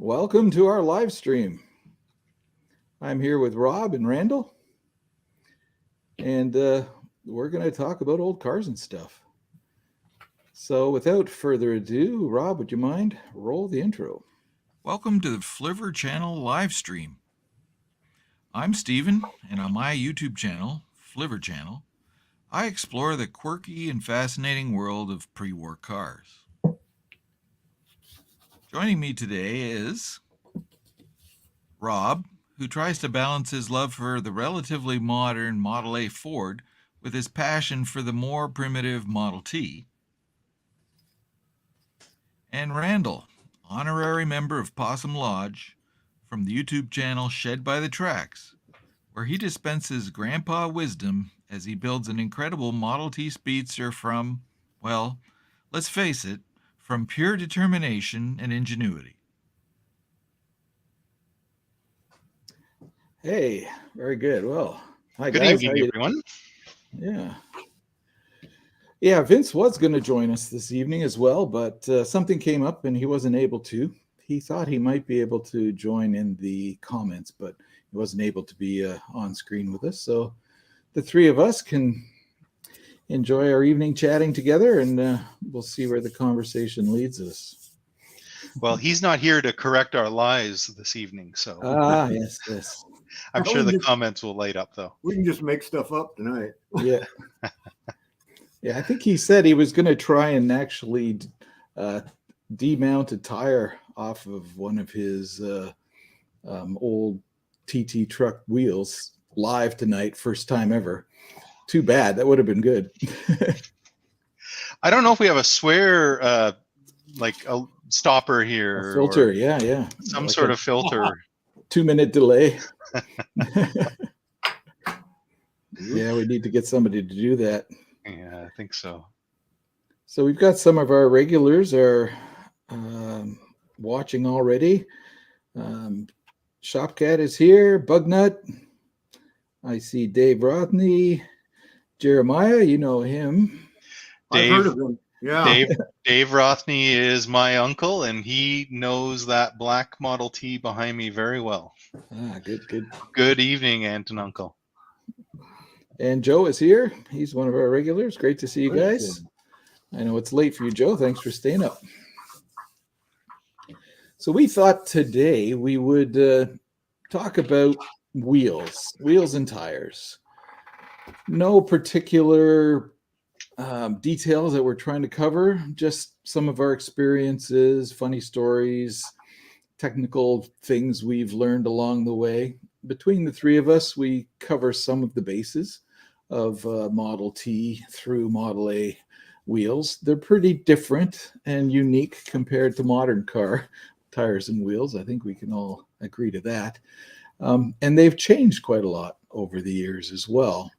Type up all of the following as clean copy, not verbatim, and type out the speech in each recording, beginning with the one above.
Welcome to our live stream. I'm here with Rob and Randall, and we're going to talk about old cars and stuff. So without further ado, Rob, would you mind roll the intro? Welcome to the Flivver channel live stream. I'm Steven, and on my YouTube channel, Flivver channel, I explore the quirky and fascinating world of pre-war cars. Joining me today is Rob, who tries to balance his love for the relatively modern Model A Ford with his passion for the more primitive Model T. And Randall, honorary member of Possum Lodge, from the YouTube channel Shed by the Tracks, where he dispenses grandpa wisdom as he builds an incredible Model T Speedster from, well, let's face it, from pure determination and ingenuity. Hey, very good. Well, hi Good guys. evening, everyone. Yeah, Vince was going to join us this evening as well, but something came up and he wasn't able to. He thought he might be able to join in the comments, but he wasn't able to be on screen with us. So the three of us can enjoy our evening chatting together, and we'll see where the conversation leads us. Well, he's not here to correct our lies this evening, so Yes. I'm sure the comments will light up, though. We can just make stuff up tonight. Yeah. Yeah, I think he said he was going to try and actually demount a tire off of one of his old TT truck wheels live tonight, first time ever. Too bad. That would have been good. I don't know if we have a swear, like a stopper here. A filter, yeah. Some like sort of filter. 2-minute delay. Yeah, we need to get somebody to do that. Yeah, I think so. So we've got some of our regulars are watching already. Shopcat is here. Bugnut. I see Dave Rothney. Jeremiah, you know him. I've heard of him. Yeah. Dave Rothney is my uncle, and he knows that black Model T behind me very well. Good. Good evening, Aunt and Uncle. And Joe is here. He's one of our regulars. Great to see you guys. I know it's late for you, Joe. Thanks for staying up. So we thought today we would talk about wheels and tires. No particular details that we're trying to cover, just some of our experiences, funny stories, technical things we've learned along the way. Between the three of us, we cover some of the bases of Model T through Model A wheels. They're pretty different and unique compared to modern car tires and wheels. I think we can all agree to that. And they've changed quite a lot over the years as well.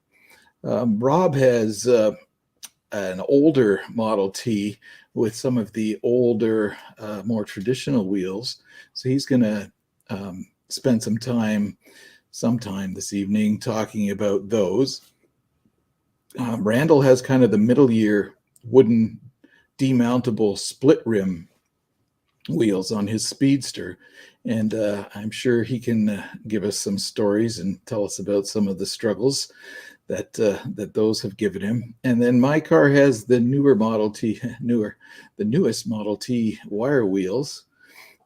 Rob has an older Model T with some of the older, more traditional wheels. So he's going to spend sometime this evening talking about those. Randall has kind of the middle year wooden demountable split rim wheels on his Speedster. And I'm sure he can give us some stories and tell us about some of the struggles that those have given him. And then my car has the newest Model T wire wheels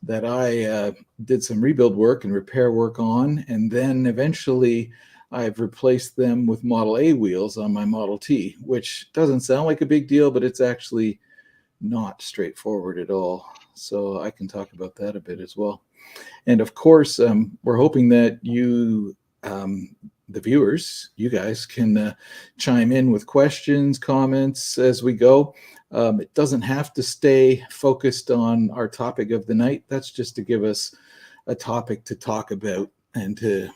that I did some rebuild work and repair work on. And then eventually I've replaced them with Model A wheels on my Model T, which doesn't sound like a big deal, but it's actually not straightforward at all. So I can talk about that a bit as well. And of course, we're hoping that you, the viewers, you guys can chime in with questions, comments as we go. It doesn't have to stay focused on our topic of the night. That's just to give us a topic to talk about and to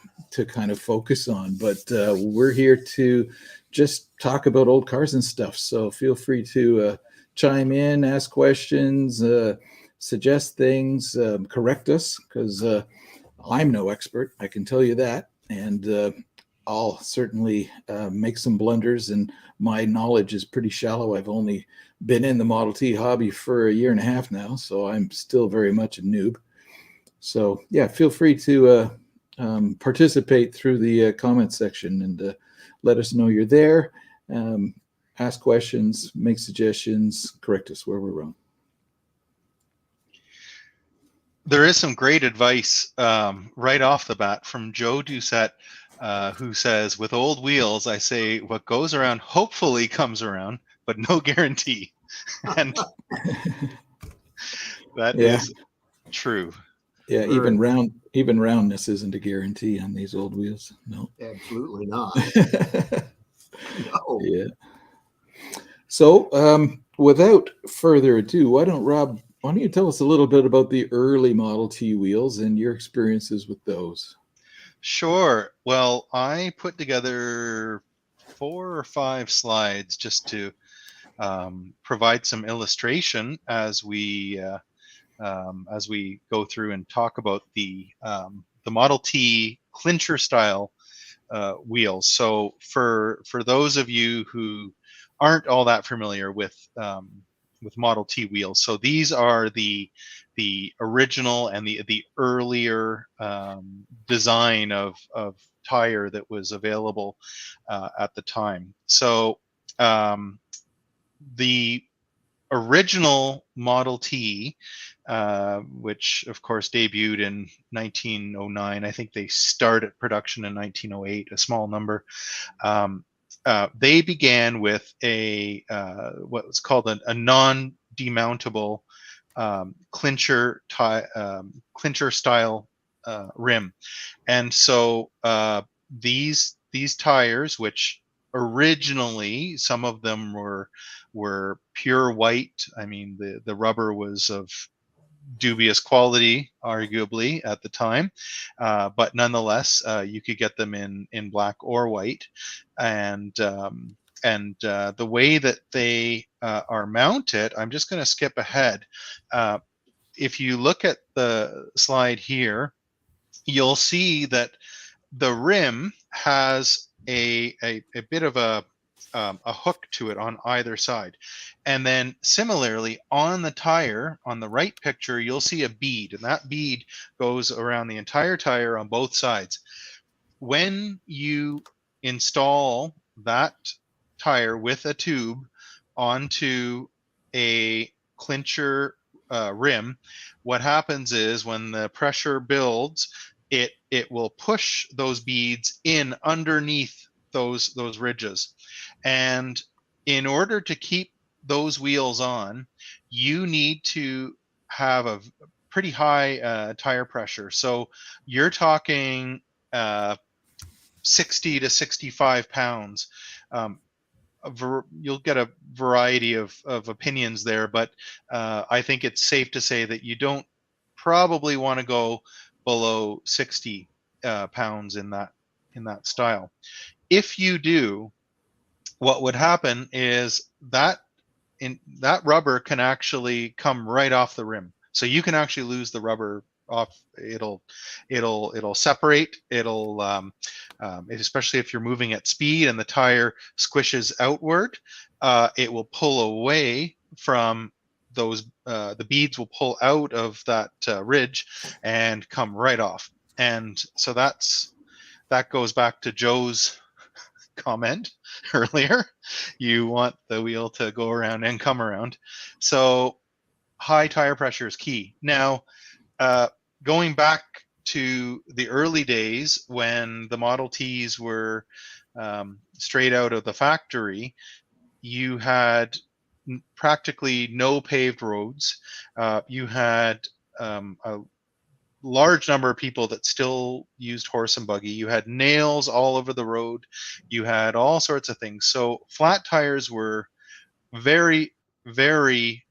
kind of focus on. But we're here to just talk about old cars and stuff. So feel free to chime in, ask questions, suggest things, correct us, because I'm no expert, I can tell you that. And I'll certainly make some blunders, and my knowledge is pretty shallow. I've only been in the Model T hobby for 1.5 years now, so I'm still very much a noob. So yeah, feel free to participate through the comment section and let us know you're there. Ask questions, make suggestions, correct us where we're wrong. There is some great advice right off the bat from Joe Doucette, who says, with old wheels, I say what goes around hopefully comes around, but no guarantee. And that is true. Yeah, even roundness isn't a guarantee on these old wheels. No. Absolutely not. No. Yeah. So without further ado, why don't you tell us a little bit about the early Model T wheels and your experiences with those? Sure. Well, I put together 4 or 5 slides just to provide some illustration as we go through and talk about the Model T clincher style wheels. So for those of you who aren't all that familiar with Model T wheels, so these are the original and the earlier design of tire that was available at the time. So the original Model T, which of course debuted in 1909. I think they started production in 1908, a small number. They began with a what was called a non-demountable clincher style rim, and so these tires, which originally some of them were pure white. I mean, the rubber was of dubious quality, arguably at the time, but nonetheless, you could get them in black or white, and the way that they are mounted, I'm just going to skip ahead. If you look at the slide here, you'll see that the rim has a bit of a hook to it on either side. And then similarly on the tire, on the right picture, you'll see a bead, and that bead goes around the entire tire on both sides. When you install that tire with a tube onto a clincher rim, what happens is when the pressure builds, it will push those beads in underneath those ridges. And in order to keep those wheels on, you need to have a pretty high tire pressure. So you're talking 60 to 65 pounds. You'll get a variety of opinions there, but I think it's safe to say that you don't probably want to go below 60 pounds in that style. If you do, what would happen is that rubber can actually come right off the rim. So you can actually lose the rubber off. It'll separate. Especially if you're moving at speed and the tire squishes outward, it will pull away from those. The beads will pull out of that ridge and come right off. And so that goes back to Joe's comment earlier. You want the wheel to go around and come around. So high tire pressure is key. Now, going back to the early days when the Model Ts were straight out of the factory, you had practically no paved roads. You had a large number of people that still used horse and buggy. You had nails all over the road. You had all sorts of things. So flat tires were very, very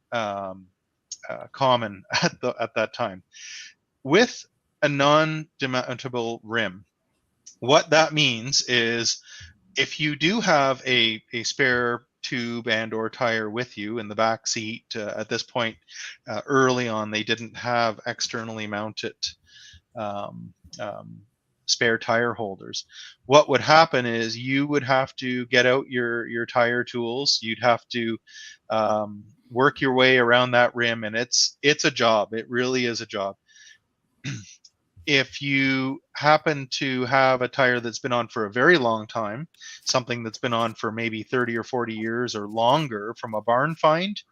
common at that time. With a non-demountable rim, what that means is if you do have a spare tube and or tire with you in the back seat, at this point early on they didn't have externally mounted spare tire holders. What would happen is you would have to get out your tire tools. You'd have to work your way around that rim, and it's a job. It really is a job. if you happen to have a tire that's been on for a very long time, something that's been on for maybe 30 or 40 years or longer from a barn find,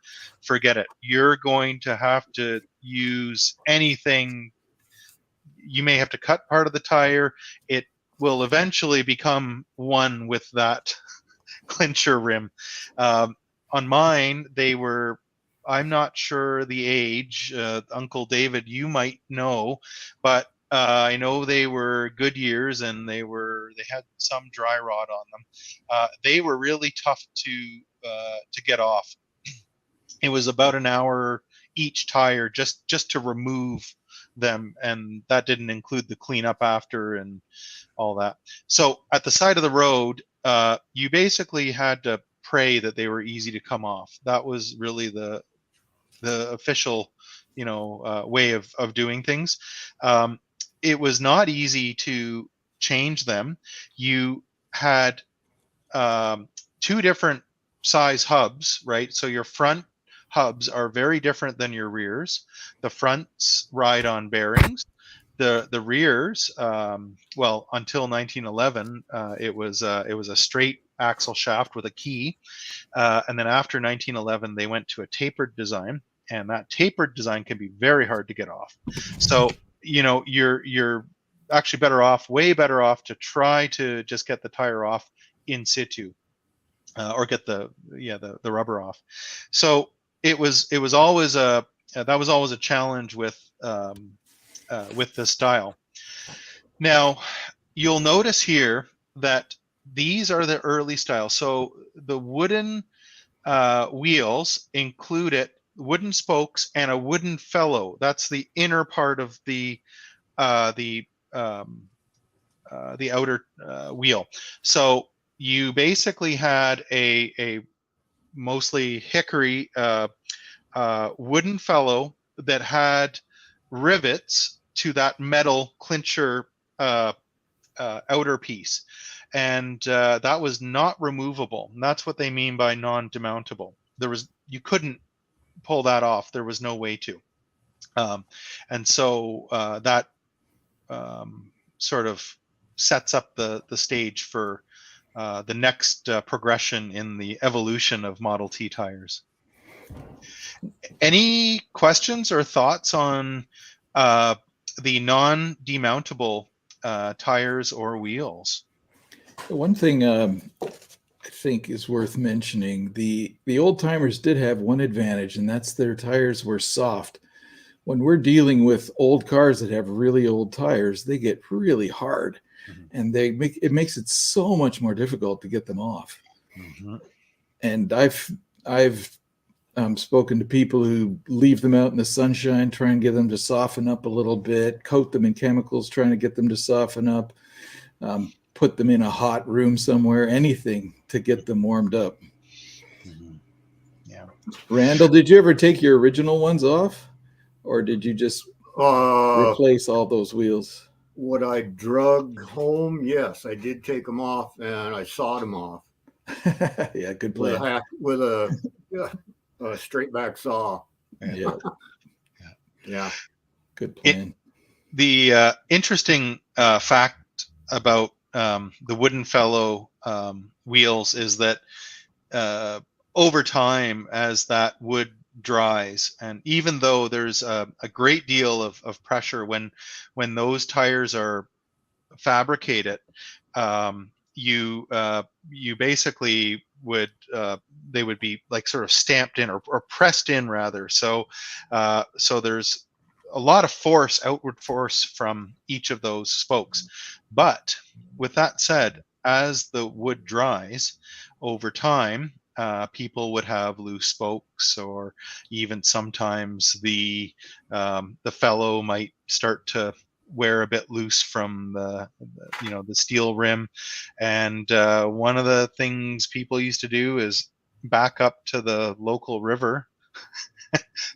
forget it. You're going to have to use anything. You may have to cut part of the tire. It will eventually become one with that clincher rim. On mine, they were, I'm not sure the age. Uncle David, you might know, but I know they were good years, and they had some dry rot on them. They were really tough to get off. It was about an hour each tire just to remove them, and that didn't include the cleanup after and all that. So at the side of the road, you basically had to pray that they were easy to come off. That was really the official, way of doing things. It was not easy to change them. You had two different size hubs, right? So your front hubs are very different than your rears. The fronts ride on bearings. The rears, well, until 1911, it was a straight axle shaft with a key, and then after 1911, they went to a tapered design, and that tapered design can be very hard to get off. So you're actually way better off to try to just get the tire off in situ, or get the rubber off. So it was always that was always a challenge with this style. Now, you'll notice here that these are the early styles. So the wooden wheels included wooden spokes and a wooden felloe. That's the inner part of the outer wheel. So you basically had a mostly hickory wooden felloe that had rivets to that metal clincher outer piece, and that was not removable. And that's what they mean by non-demountable. You couldn't pull that off. There was no way to, and so that sort of sets up the stage for the next progression in the evolution of Model T tires. Any questions or thoughts on the non-demountable tires or wheels? One thing I think is worth mentioning, the old timers did have one advantage, and that's their tires were soft. When we're dealing with old cars that have really old tires, they get really hard, and it makes it so much more difficult to get them off. And I've spoken to people who leave them out in the sunshine, try and get them to soften up a little bit, coat them in chemicals, trying to get them to soften up, put them in a hot room somewhere, anything to get them warmed up. Yeah. Randall, did you ever take your original ones off, or did you just replace all those wheels? What I drug home, yes, I did take them off, and I sawed them off. Yeah, good plan. With a straight back saw. Yeah. Yeah. Good plan. The interesting fact about the wooden fellow wheels is that over time, as that wood dries, and even though there's a great deal of pressure when those tires are fabricated, you basically would they would be like sort of stamped in or pressed in rather. So there's a lot of force, outward force from each of those spokes. But with that said, as the wood dries over time, people would have loose spokes, or even sometimes the felloe might start to wear a bit loose from the steel rim. And one of the things people used to do is back up to the local river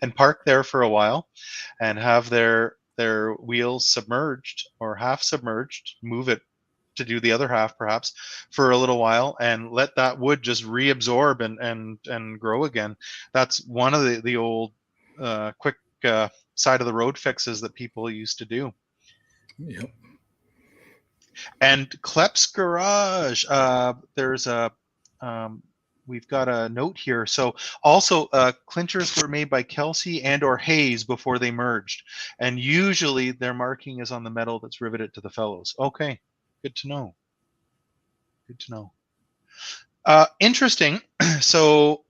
and park there for a while and have their wheels submerged or half submerged, move it to do the other half perhaps for a little while, and let that wood just reabsorb and grow again. That's one of the old quick side of the road fixes that people used to do. Yep. And Klep's Garage, there's a, we've got a note here. So also clinchers were made by Kelsey and or Hayes before they merged. And usually their marking is on the metal that's riveted to the felloes. Okay, good to know. Good to know. Interesting. So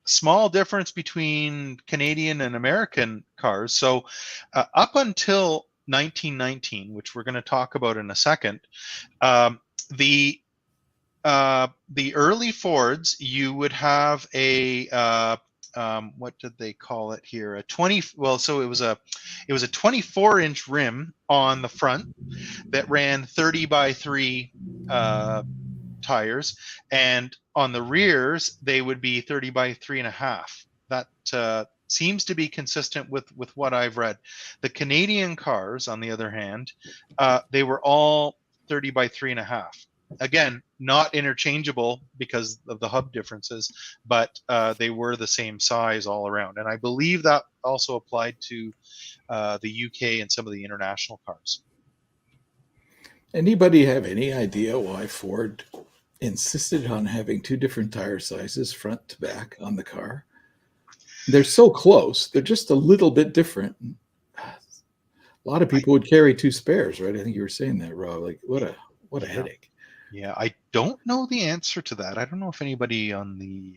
small difference between Canadian and American cars. So up until 1919, which we're going to talk about in a second, the early Fords, you would have a what did they call it here? A 20. Well, so it was a 24-inch rim on the front that ran 30 by 3 tires, and on the rears they would be 30 by 3.5. That seems to be consistent with what I've read. The Canadian cars, on the other hand, they were all 30 by 3.5. Again, not interchangeable because of the hub differences, but they were the same size all around. And I believe that also applied to the UK and some of the international cars. Anybody have any idea why Ford insisted on having two different tire sizes, front to back, on the car? They're so close. They're just a little bit different. A lot of people would carry two spares, right? I think you were saying that, Rob. Like, what a headache. Yeah, I don't know the answer to that. I don't know if anybody on the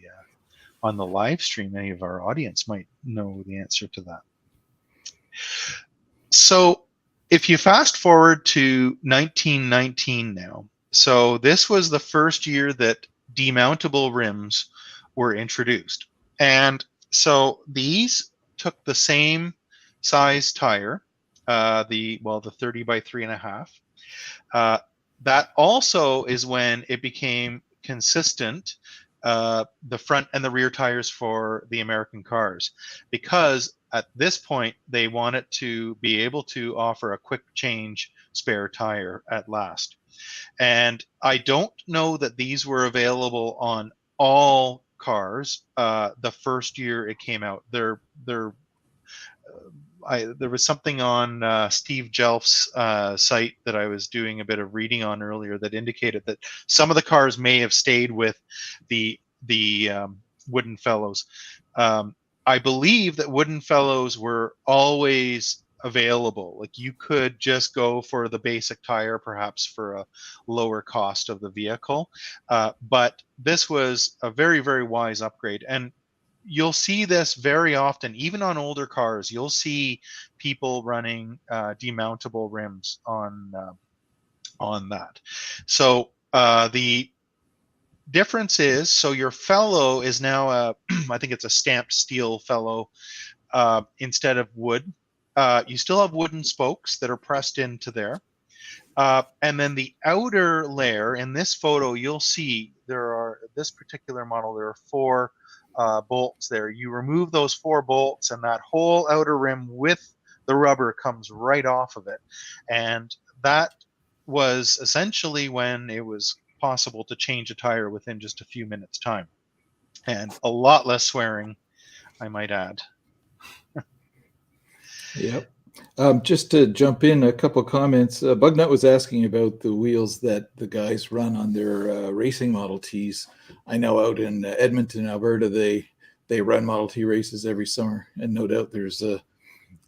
live stream, any of our audience, might know the answer to that. So if you fast forward to 1919 now, so this was the first year that demountable rims were introduced. And so these took the same size tire, the 30 by 3.5. That also is when it became consistent, the front and the rear tires for the American cars, because at this point they wanted to be able to offer a quick change spare tire at last. And I don't know that these were available on all cars the first year it came out. There was something on Steve Jelf's site that I was doing a bit of reading on earlier that indicated that some of the cars may have stayed with the wooden fellows. I believe that wooden fellows were always available. Like, you could just go for the basic tire, perhaps for a lower cost of the vehicle. But this was a very, very wise upgrade. And you'll see this very often, even on older cars. You'll see people running demountable rims on that. So the difference is, so your fellow is now I think it's a stamped steel fellow instead of wood. You still have wooden spokes that are pressed into there. And then the outer layer, in this photo, you'll see this particular model, there are 4 bolts there. You remove those 4 bolts and that whole outer rim with the rubber comes right off of it. And that was essentially when it was possible to change a tire within just a few minutes time. And a lot less swearing, I might add. Yep. Just to jump in, a couple of comments. Bugnut was asking about the wheels that the guys run on their racing Model Ts. I know out in Edmonton, Alberta, they run Model T races every summer, and no doubt there's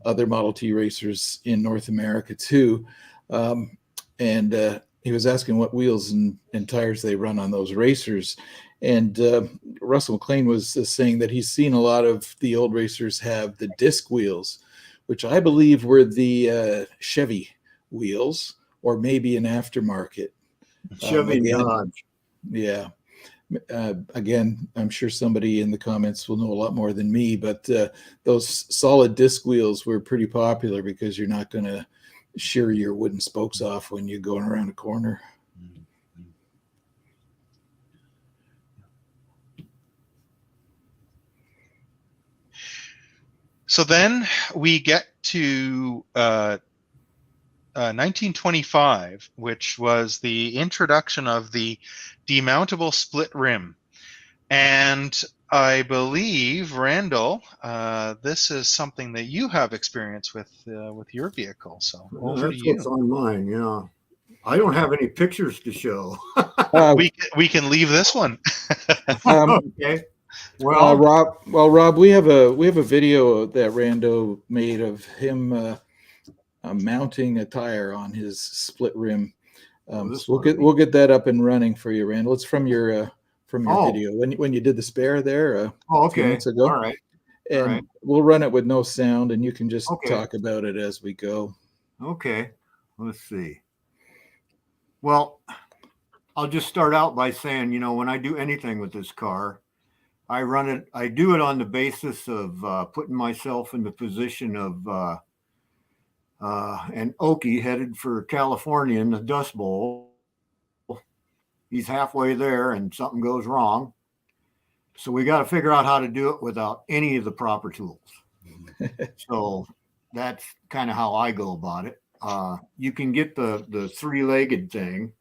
other Model T racers in North America too. And he was asking what wheels and tires they run on those racers. And Russell McLean was saying that he's seen a lot of the old racers have the disc wheels, which I believe were the Chevy wheels, or maybe an aftermarket. Chevy Dodge. Yeah. Again, I'm sure somebody in the comments will know a lot more than me, but those solid disc wheels were pretty popular because you're not going to shear your wooden spokes off when you're going around a corner. So then we get to 1925, which was the introduction of the demountable split rim. And I believe, Randall, this is something that you have experience with your vehicle. So over to That's what's you. on mine. Yeah. I don't have any pictures to show. Uh, We can leave this one. Okay. Well, Rob, we have a video that Rando made of him mounting a tire on his split rim. this So one. we'll get that up and running for you, Randall. It's from your Oh. video when you did the spare there a few Okay. minutes ago. All right. And right. we'll run it with no sound, and you can just Okay. talk about it as we go. Okay. Let's see. Well, I'll just start out by saying, when I do anything with this car, I do it on the basis of putting myself in the position of an Okie headed for California in the Dust Bowl. He's halfway there and something goes wrong. So we got to figure out how to do it without any of the proper tools. So that's kind of how I go about it. You can get the three-legged thing,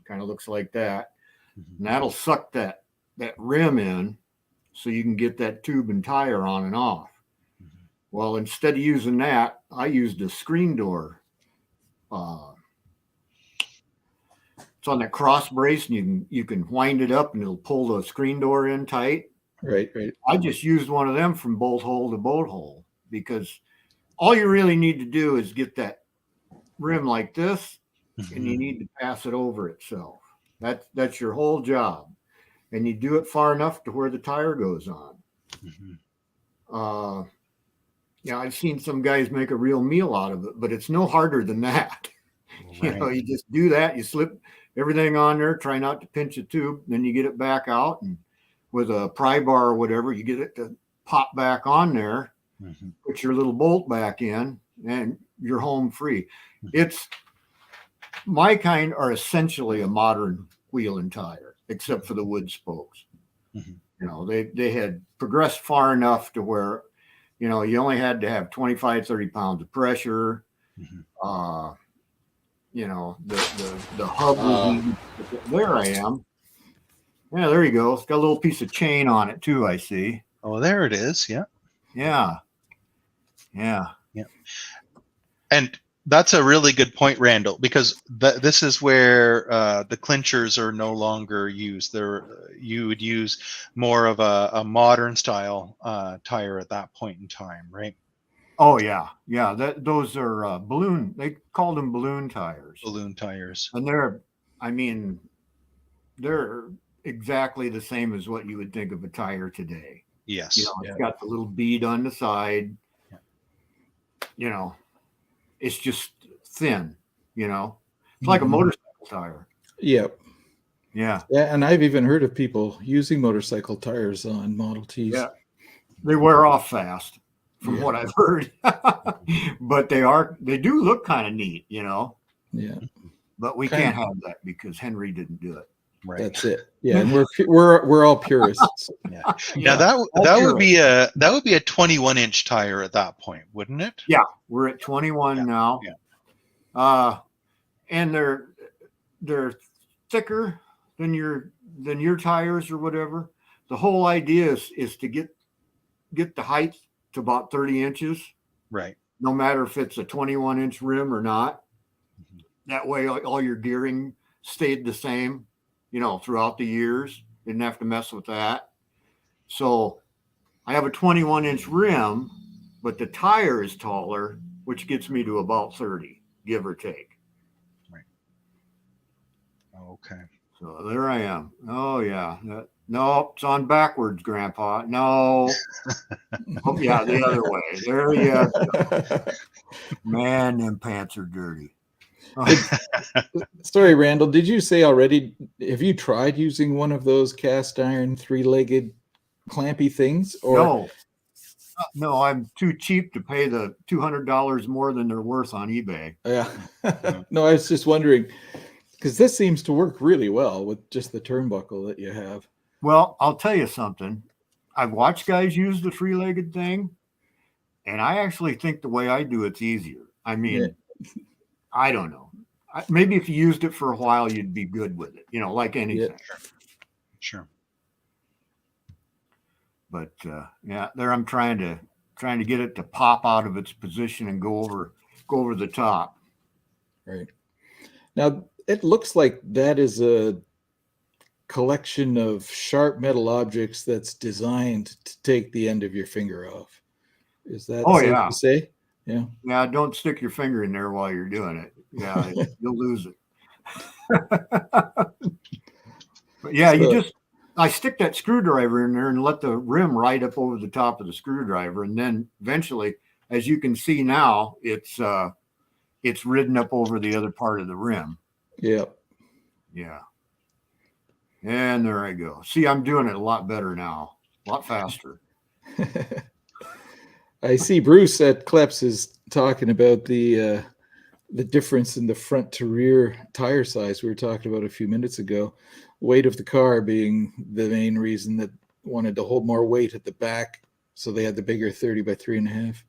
kind of looks like that, and that'll suck that rim in so you can get that tube and tire on and off. Well, instead of using that, I used a screen door. It's on that cross brace, and you can wind it up and it'll pull the screen door in tight. Right. I just used one of them from bolt hole to bolt hole, because all you really need to do is get that rim like this, and you need to pass it over itself. That's your whole job. And you do it far enough to where the tire goes on. I've seen some guys make a real meal out of it, but it's no harder than that. Right. You just do that. You slip everything on there, try not to pinch the tube, then you get it back out, and with a pry bar or whatever, you get it to pop back on there, put your little bolt back in, and you're home free. It's my kind are essentially a modern wheel and tire, except for the wood spokes. They had progressed far enough to where, you only had to have 25, 30 pounds of pressure. The hub was there I am. Yeah, there you go. It's got a little piece of chain on it too, I see. Oh, there it is. Yeah. And that's a really good point, Randall, because this is where the clinchers are no longer used. You would use more of a modern style tire at that point in time, right? Oh yeah. Those are balloon. They called them balloon tires. Balloon tires. And they're exactly the same as what you would think of a tire today. Yes. It's got the little bead on the side. It's just thin. It's like a motorcycle tire. Yep. Yeah. And I've even heard of people using motorcycle tires on Model Ts. Yeah. They wear off fast, from what I've heard. But they do look kind of neat, Yeah. But we can't have that because Henry didn't do it. Right. That's it. Yeah, and we're all purists. Now that would be a 21-inch tire at that point, wouldn't it? Yeah, we're at 21 now. Yeah. And they're thicker than your tires or whatever. The whole idea is to get the height to about 30 inches. Right. No matter if it's a 21-inch rim or not. That way all your gearing stayed the same, throughout the years. Didn't have to mess with that. So I have a 21-inch rim, but the tire is taller, which gets me to about 30, give or take. Right. Okay. So there I am. Oh yeah. No, it's on backwards, Grandpa. No. Oh, yeah, the other way. There you go. Man, them pants are dirty. Sorry, Randall, did you say already, have you tried using one of those cast iron three-legged clampy things? Or No, I'm too cheap to pay the $200 more than they're worth on eBay. Yeah. No, I was just wondering, because this seems to work really well with just the turnbuckle that you have. Well, I'll tell you something. I've watched guys use the three-legged thing, and I actually think the way I do it's easier. I mean, I don't know. Maybe if you used it for a while, you'd be good with it, like anything. Sure. But yeah, there I'm trying to get it to pop out of its position and go over the top. Right. Now, it looks like that is a collection of sharp metal objects that's designed to take the end of your finger off. Is that Oh, safe yeah. to say? Yeah. Yeah, don't stick your finger in there while you're doing it. Yeah, you'll lose it. But yeah, I stick that screwdriver in there and let the rim ride up over the top of the screwdriver, and then eventually, as you can see now, it's ridden up over the other part of the rim. Yeah. Yeah. And there I go. See, I'm doing it a lot better now, a lot faster. I see Bruce at Kleps is talking about the difference in the front to rear tire size we were talking about a few minutes ago. Weight of the car being the main reason that wanted to hold more weight at the back, so they had the bigger 30 by 3.5.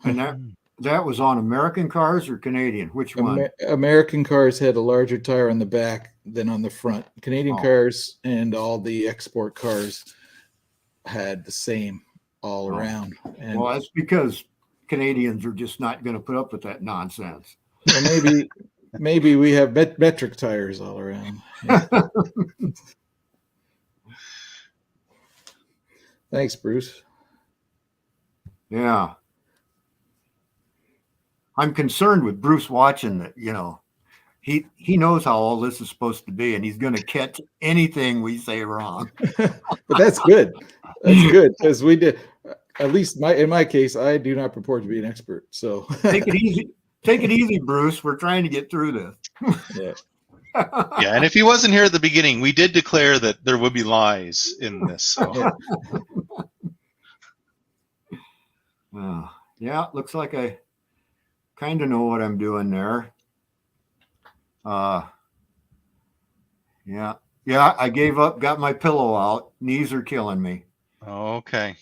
And that was on American cars or Canadian? Which one? American cars had a larger tire on the back than on the front. Canadian cars and all the export cars had the same all around. And well, that's because Canadians are just not going to put up with that nonsense. Well, maybe we have metric tires all around. Yeah. Thanks, Bruce. Yeah. I'm concerned with Bruce watching that, he knows how all this is supposed to be, and he's going to catch anything we say wrong. But that's good. That's good, because we did, at least in my case, I do not purport to be an expert. So take it easy. Take it easy, Bruce. We're trying to get through this. Yeah. Yeah, and if he wasn't here at the beginning, we did declare that there would be lies in this. So. Yeah, looks like I kind of know what I'm doing there. Yeah, I gave up, got my pillow out. Knees are killing me. Okay.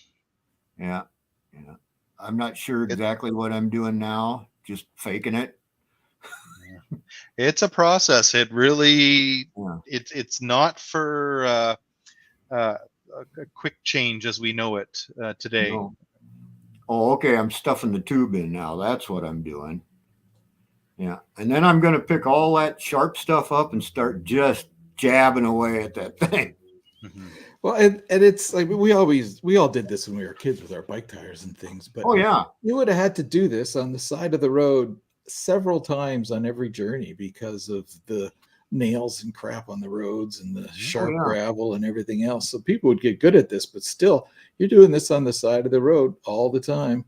Yeah. I'm not sure exactly what I'm doing now. Just faking it. It's a process. It really, it's not for a quick change as we know it today. No. Oh, okay. I'm stuffing the tube in now. That's what I'm doing. Yeah. And then I'm going to pick all that sharp stuff up and start just jabbing away at that thing. Mm-hmm. Well, and it's like we all did this when we were kids with our bike tires and things. But you would have had to do this on the side of the road several times on every journey because of the nails and crap on the roads and the sharp gravel and everything else. So people would get good at this, but still, you're doing this on the side of the road all the time.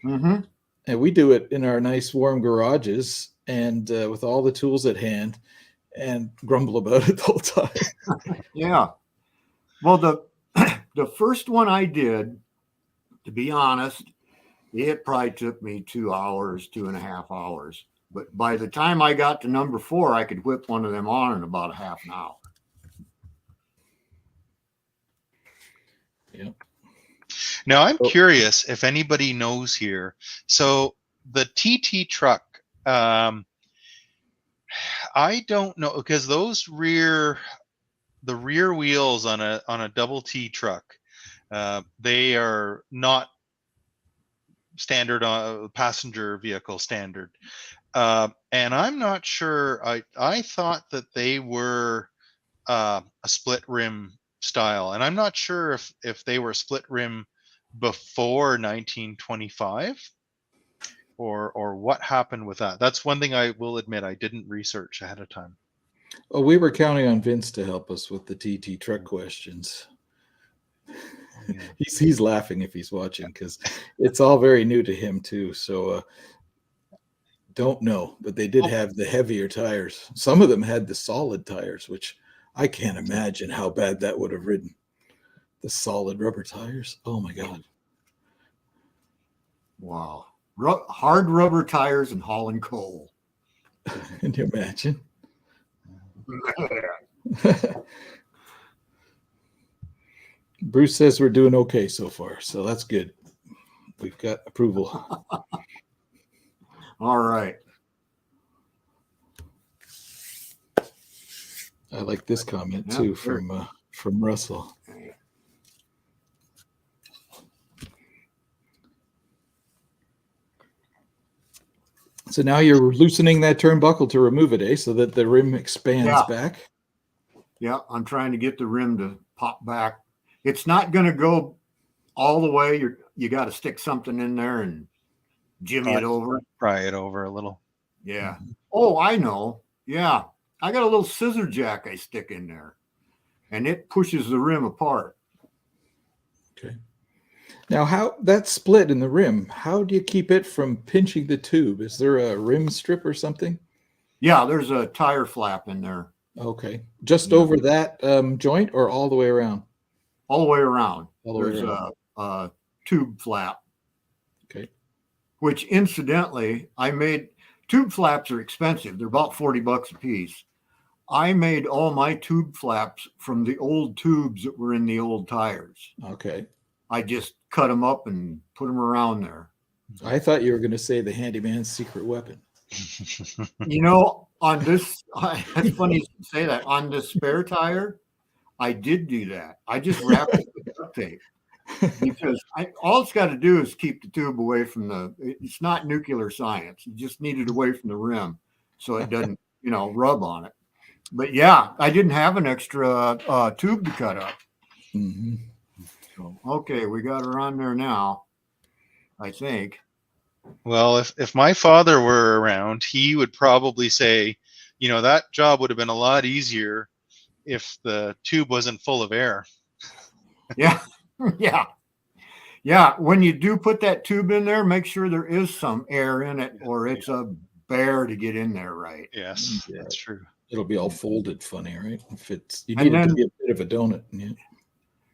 Mm-hmm. And we do it in our nice warm garages and with all the tools at hand and grumble about it the whole time. Yeah. Well, the first one I did, to be honest, it probably took me 2 hours, 2.5 hours. But by the time I got to number 4, I could whip one of them on in about a half an hour. Yeah. Now, I'm curious if anybody knows here. So the TT truck, I don't know, because those the rear wheels on a double T truck, they are not standard on passenger vehicle standard. And I'm not sure. I thought that they were a split rim style, and I'm not sure if they were split rim before 1925 or what happened with that. That's one thing I will admit I didn't research ahead of time. Well, we were counting on Vince to help us with the TT truck questions. Yeah. He's laughing if he's watching because it's all very new to him too. So don't know, but they did have the heavier tires. Some of them had the solid tires, which I can't imagine how bad that would have ridden. The solid rubber tires. Oh my God. Wow. Hard rubber tires and hauling coal. Can you imagine? Bruce says we're doing okay so far, so that's good. We've got approval. All right. I like this comment too from Russell. So now you're loosening that turnbuckle to remove it, eh? So that the rim expands Yeah. back. Yeah, I'm trying to get the rim to pop back. It's not going to go all the way. You got to stick something in there and jimmy it over. Pry it over a little. Yeah. Oh, I know. Yeah. I got a little scissor jack I stick in there, and it pushes the rim apart. Okay. Now, how that split in the rim, how do you keep it from pinching the tube? Is there a rim strip or something? Yeah, there's a tire flap in there. Okay. Just Yeah. over that joint or all the way around? All the way around. All the way There's around. a tube flap, Okay. which incidentally, I made. Tube flaps are expensive. They're about $40 a piece. I made all my tube flaps from the old tubes that were in the old tires. Okay. I just cut them up and put them around there. I thought you were going to say the handyman's secret weapon. You know, on this, it's funny you should say that. On the spare tire, I did do that. I just wrapped it with duct tape because all it's got to do is keep the tube away from it's not nuclear science. You just need it away from the rim so it doesn't, rub on it. But yeah, I didn't have an extra tube to cut up. Mm-hmm. So, okay, we got her on there now, I think. Well, if my father were around, he would probably say, that job would have been a lot easier if the tube wasn't full of air. Yeah. Yeah. When you do put that tube in there, make sure there is some air in it or it's a bear to get in there, right? Yes, Yeah. that's true. It'll be all folded funny, right? If you need it to be a bit of a donut. Yeah.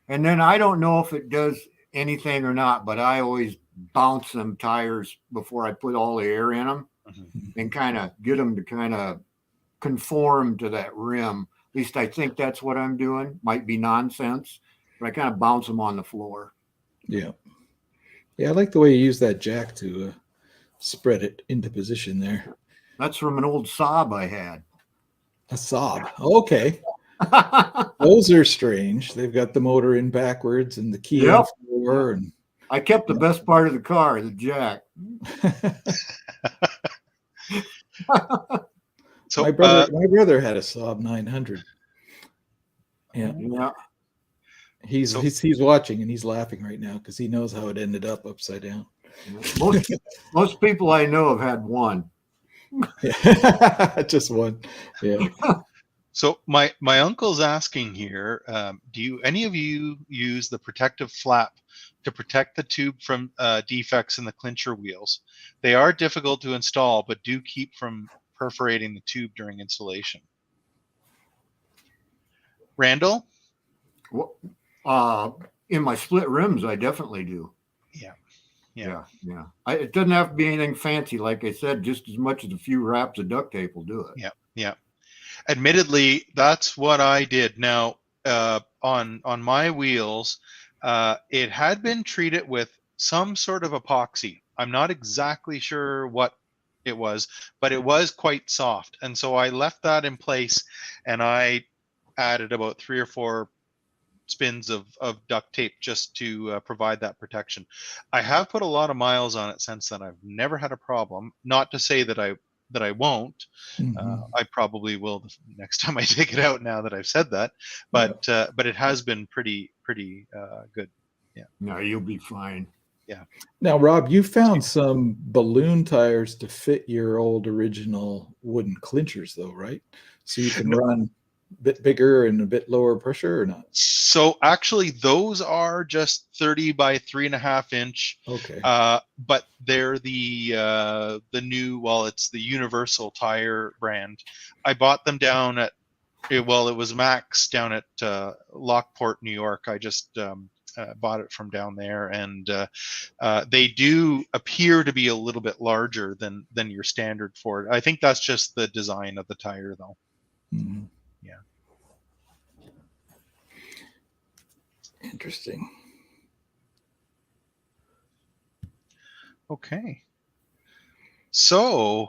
And then I don't know if it does anything or not, but I always bounce them tires before I put all the air in them and kind of get them to kind of conform to that rim. At least I think that's what I'm doing. Might be nonsense, but I kind of bounce them on the floor. Yeah. Yeah, I like the way you use that jack to spread it into position there. That's from an old Saab I had. A Saab. Okay. Those are strange. They've got the motor in backwards and the key on the floor. And I kept the best part of the car, the jack. So my brother had a Saab 900. Yeah. He's watching and he's laughing right now because he knows how it ended up upside down. Most people I know have had one. Just one. Yeah. So my uncle's asking here, do any of you use the protective flap to protect the tube from defects in the clincher wheels? They are difficult to install, but do keep from perforating the tube during installation. Randall? Well, in my split rims, I definitely do. Yeah. It doesn't have to be anything fancy. Like I said, just as much as a few wraps of duct tape will do it. Yeah. Admittedly, that's what I did. Now, on my wheels, it had been treated with some sort of epoxy. I'm not exactly sure what it was, but it was quite soft. And so I left that in place and I added about 3 or 4 spins of duct tape just to provide that protection. I have put a lot of miles on it since then. I've never had a problem. Not to say that I won't. I probably will the next time I take it out. Now that I've said that, but it has been pretty good. Yeah. No, you'll be fine. Yeah. Now, Rob, you found some balloon tires to fit your old original wooden clinchers, though, right? So you can run a bit bigger and a bit lower pressure, or not? So actually, those are just 30 by 3.5 inch. Okay. But they're the new. Well, it's the Universal Tire brand. I bought them down at. Well, it was Max down at Lockport, New York. I just bought it from down there, and they do appear to be a little bit larger than your standard Ford. I think that's just the design of the tire, though. Mm-hmm. Yeah. Interesting. Okay. So,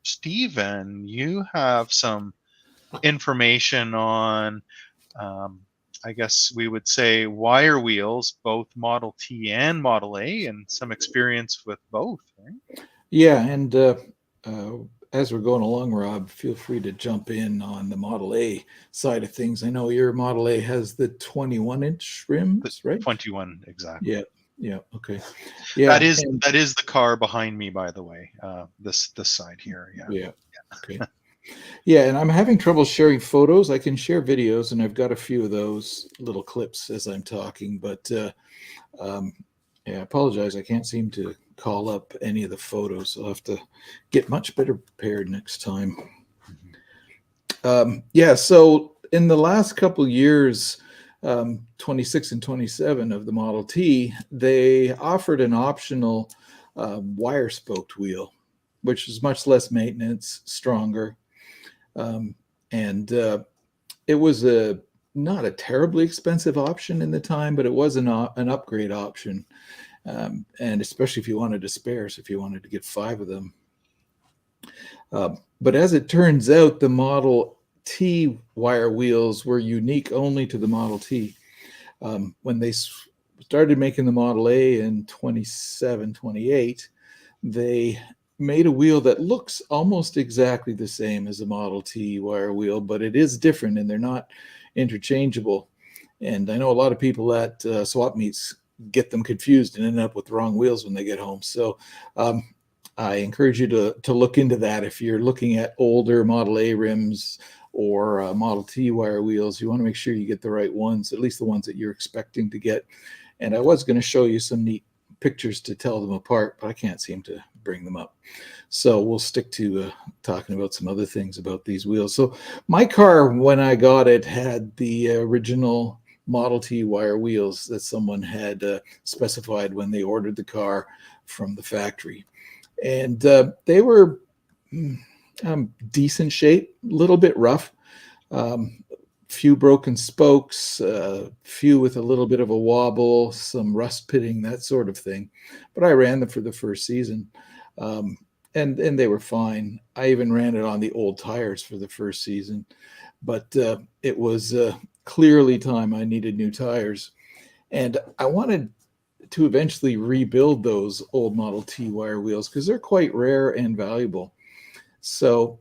Stephen, you have some information on, I guess we would say, wire wheels, both Model T and Model A, and some experience with both, right? Yeah, and uh, as we're going along, Rob, feel free to jump in on the Model A side of things. I know your Model A has the 21-inch The rims, right? 21 exactly. Yeah, yeah, okay, yeah, and That is the car behind me, by the way. This side here. Yeah. yeah, okay, yeah, and I'm having trouble sharing photos. I can share videos, and I've got a few of those little clips as I'm talking, but um, yeah, I apologize. I can't seem to call up any of the photos. I'll have to get much better prepared next time. Mhm. Yeah, so in the last couple years, 26 and 27 of the Model T, they offered an optional wire spoked wheel, which is much less maintenance, stronger, um, and it was a not a terribly expensive option in the time, but it was an upgrade option, and especially if you wanted a spare, so if you wanted to get 5 of them. But as it turns out, the Model T wire wheels were unique only to the Model T. When they started making the Model A in 27, 28, they made a wheel that looks almost exactly the same as a Model T wire wheel, but it is different and they're not interchangeable. And I know a lot of people at swap meets get them confused and end up with the wrong wheels when they get home. So um, I encourage you to look into that. If you're looking at older Model A rims or Model T wire wheels, you want to make sure you get the right ones, at least the ones that you're expecting to get. And I was going to show you some neat pictures to tell them apart, but I can't seem to bring them up. So we'll stick to talking about some other things about these wheels. So my car, when I got it, had the original Model T wire wheels that someone had specified when they ordered the car from the factory. And they were decent shape, a little bit rough. Few broken spokes, few with a little bit of a wobble, some rust pitting, that sort of thing. But I ran them for the first season, um, and they were fine. I even ran it on the old tires for the first season, but it was clearly time I needed new tires, and I wanted to eventually rebuild those old Model T wire wheels because they're quite rare and valuable. So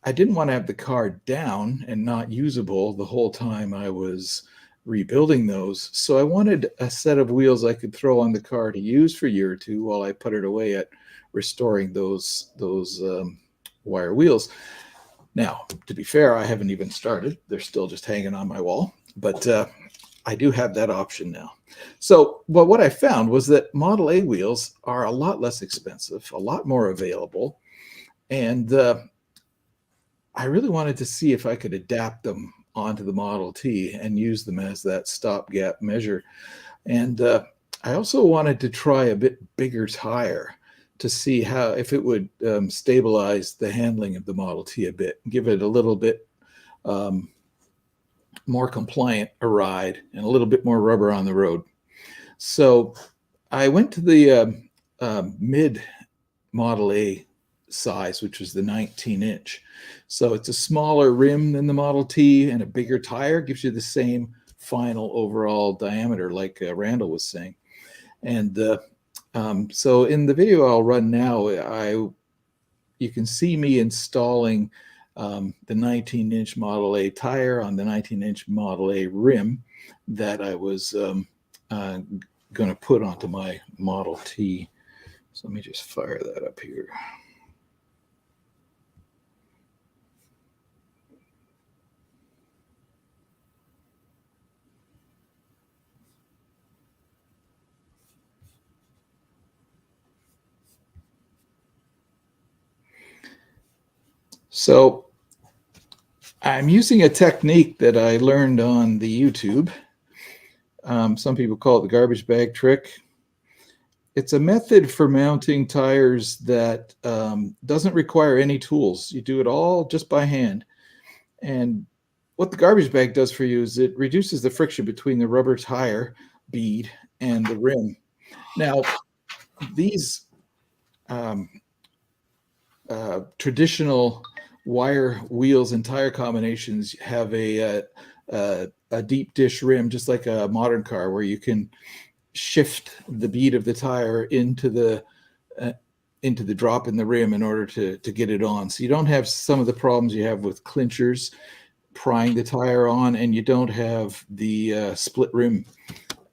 I didn't want to have the car down and not usable the whole time I was rebuilding those. So I wanted a set of wheels I could throw on the car to use for a year or two while I put it away at restoring those wire wheels. Now, to be fair, I haven't even started. They're still just hanging on my wall, but I do have that option now. So, but what I found was that Model A wheels are a lot less expensive, a lot more available, and I really wanted to see if I could adapt them onto the Model T and use them as that stopgap measure. And I also wanted to try a bit bigger tire to see how if it would stabilize the handling of the Model T a bit, give it a little bit more compliant a ride and a little bit more rubber on the road. So I went to the mid Model A size, which was the 19-inch. So it's a smaller rim than the Model T and a bigger tire, gives you the same final overall diameter, like Randall was saying. And so in the video I'll run now, you can see me installing the 19-inch Model A tire on the 19-inch Model A rim that I was going to put onto my Model T. So let me just fire that up here. So I'm using a technique that I learned on the YouTube. Some people call it the garbage bag trick. It's a method for mounting tires that doesn't require any tools. You do it all just by hand. And what the garbage bag does for you is it reduces the friction between the rubber tire bead and the rim. Now, these traditional wire wheels and tire combinations have a deep dish rim, just like a modern car, where you can shift the bead of the tire into into the drop in the rim in order to get it on. So you don't have some of the problems you have with clinchers prying the tire on, and you don't have the split rim.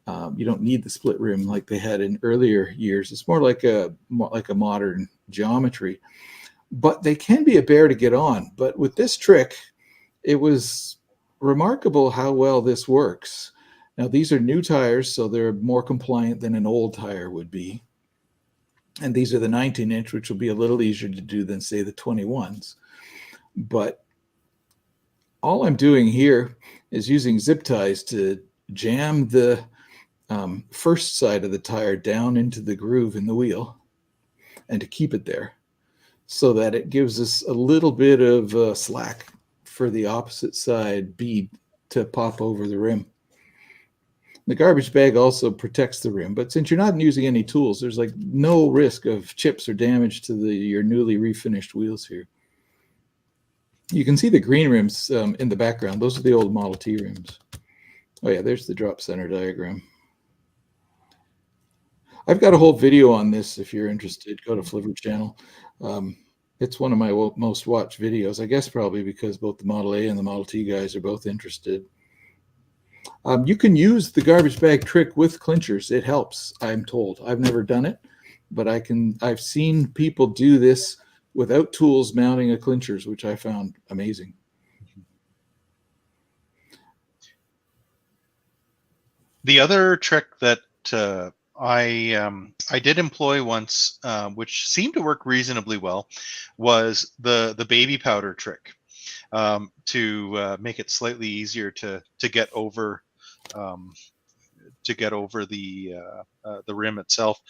You don't need the split rim like they had in earlier years. It's more like a modern geometry, but they can be a bear to get on. But with this trick, it was remarkable how well this works. Now, these are new tires, so they're more compliant than an old tire would be. And these are the 19-inch, which will be a little easier to do than, say, the 21s. But all I'm doing here is using zip ties to jam the first side of the tire down into the groove in the wheel and to keep it there so that it gives us a little bit of slack for the opposite side bead to pop over the rim. The garbage bag also protects the rim, but since you're not using any tools, there's like no risk of chips or damage to your newly refinished wheels here. You can see the green rims in the background. Those are the old Model T rims. Oh yeah, there's the drop center diagram. I've got a whole video on this if you're interested. Go to Flivver channel. It's one of my most watched videos, I guess probably because both the Model A and the Model T guys are both interested. You can use the garbage bag trick with clinchers. It helps, I'm told. I've never done it, but I've seen people do this without tools mounting a clinchers, which I found amazing. The other trick that I did employ once, which seemed to work reasonably well, was the baby powder trick, to make it slightly easier to get over the rim itself.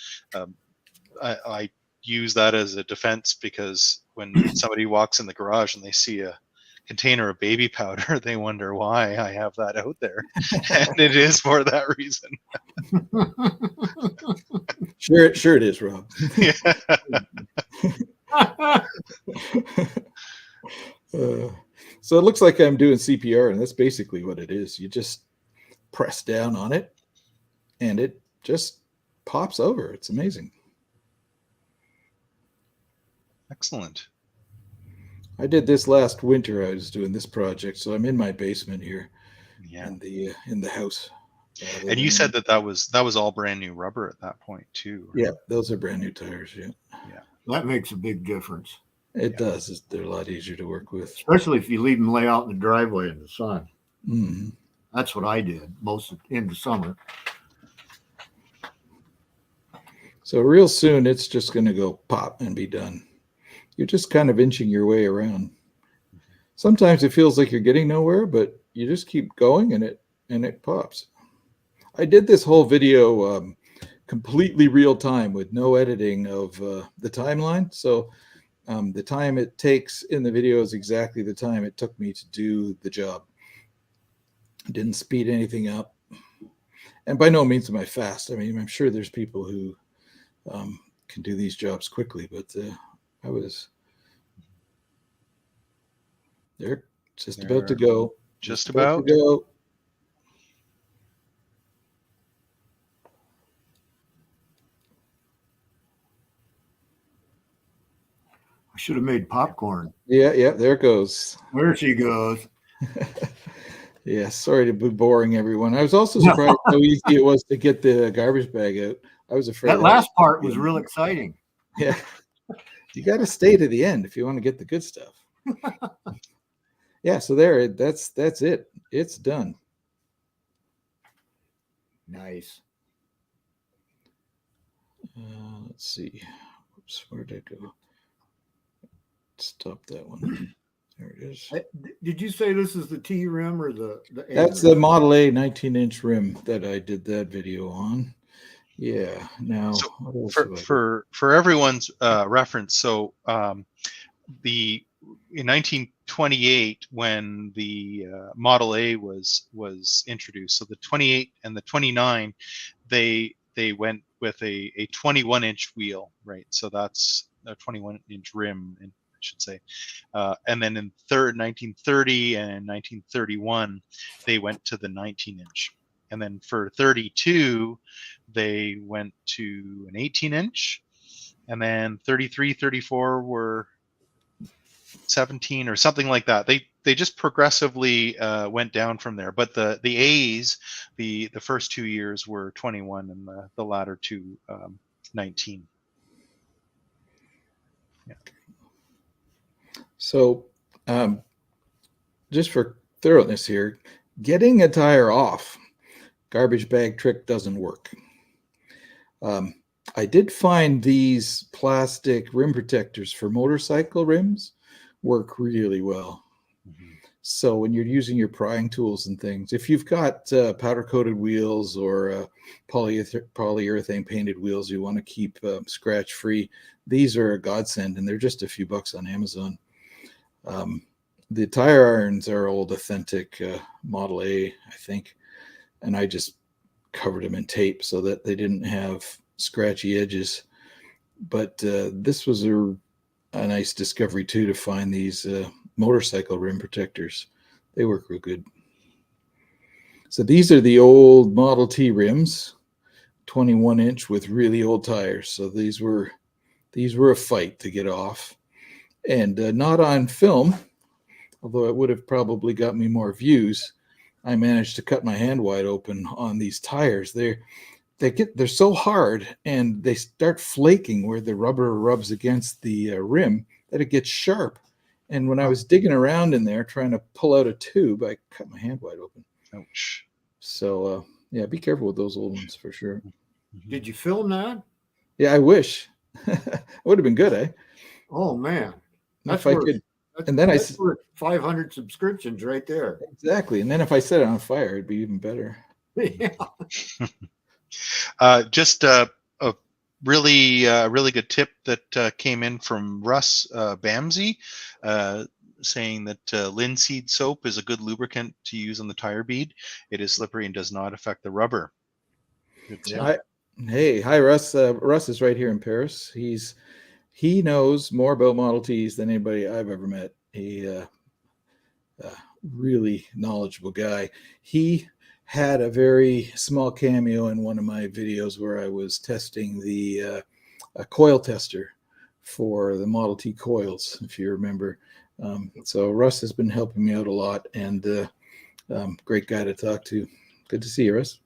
I use that as a defense because when somebody walks in the garage and they see a container of baby powder, they wonder why I have that out there, and it is for that reason. Sure it is, Rob. Yeah. So it looks like I'm doing CPR, and that's basically what it is. You just press down on it, and it just pops over. It's amazing. Excellent. I did this last winter. I was doing this project, so I'm in my basement here, Yeah. in the house. And you said that was all brand new rubber at that point too. Right? Yeah, those are brand new tires. Yeah, That makes a big difference, it does. They're a lot easier to work with, especially if you leave them lay out in the driveway in the sun. Mm-hmm. That's what I did most in the summer. So real soon, it's just going to go pop and be done. You're just kind of inching your way around. Sometimes it feels like you're getting nowhere, but you just keep going and it pops. I did this whole video completely real time with no editing of the timeline. So the time it takes in the video is exactly the time it took me to do the job. I didn't speed anything up. And by no means am I fast. I mean, I'm sure there's people who can do these jobs quickly, but I was there, just about to go. Just about to go. I should have made popcorn. Yeah, there it goes. There she goes. Yeah, sorry to be boring everyone. I was also surprised how easy it was to get the garbage bag out. I was afraid That last part was real exciting. Yeah. You got to stay to the end if you want to get the good stuff. Yeah, so that's it. It's done. Nice. Let's see. Oops, where did I go? Stop that one. There it is. Did you say this is the T rim or the A That's rim? the Model A 19-inch rim that I did that video on. Yeah. Now, So for everyone's reference, so in 1928, when the Model A was introduced, so the 28 and the 29, they went with a 21-inch wheel, right? So that's a 21-inch rim, I should say. And then in 1930 and 1931, they went to the 19-inch. And then for 32, they went to an 18-inch. and then 33, 34 were 17 or something like that. They just progressively went down from there. But the A's, the first 2 years were 21, and the latter two 19. Yeah. So, just for thoroughness here, getting a tire off garbage bag trick doesn't work. I did find these plastic rim protectors for motorcycle rims work really well. Mm-hmm. So when you're using your prying tools and things, if you've got powder coated wheels or polyurethane painted wheels you want to keep scratch free, these are a godsend, and they're just a few bucks on Amazon. The tire irons are old authentic Model A, I think, and I just covered them in tape so that they didn't have scratchy edges. But this was a nice discovery too, to find these motorcycle rim protectors. They work real good. So these are the old Model T rims, 21-inch with really old tires. So these were a fight to get off, and not on film, although it would have probably got me more views. I managed to cut my hand wide open on these tires. They're so hard, and they start flaking where the rubber rubs against the rim, that it gets sharp. And when I was digging around in there trying to pull out a tube, I cut my hand wide open. Ouch. So yeah, be careful with those old ones for sure. Did you film that? Yeah, I wish. It would have been good, eh? Oh man, If I could. And then that's worth 500 subscriptions right there. Exactly. And then if I set it on fire, it'd be even better. Yeah. Just a really good tip that came in from Russ Bamsey, saying that linseed soap is a good lubricant to use on the tire bead. It is slippery and does not affect the rubber. Good tip. Hi Russ. Russ is right here in Paris. He knows more about Model Ts than anybody I've ever met. He really knowledgeable guy. He had a very small cameo in one of my videos where I was testing the a coil tester for the Model T coils, if you remember. So Russ has been helping me out a lot, and great guy to talk to. Good to see you, Russ.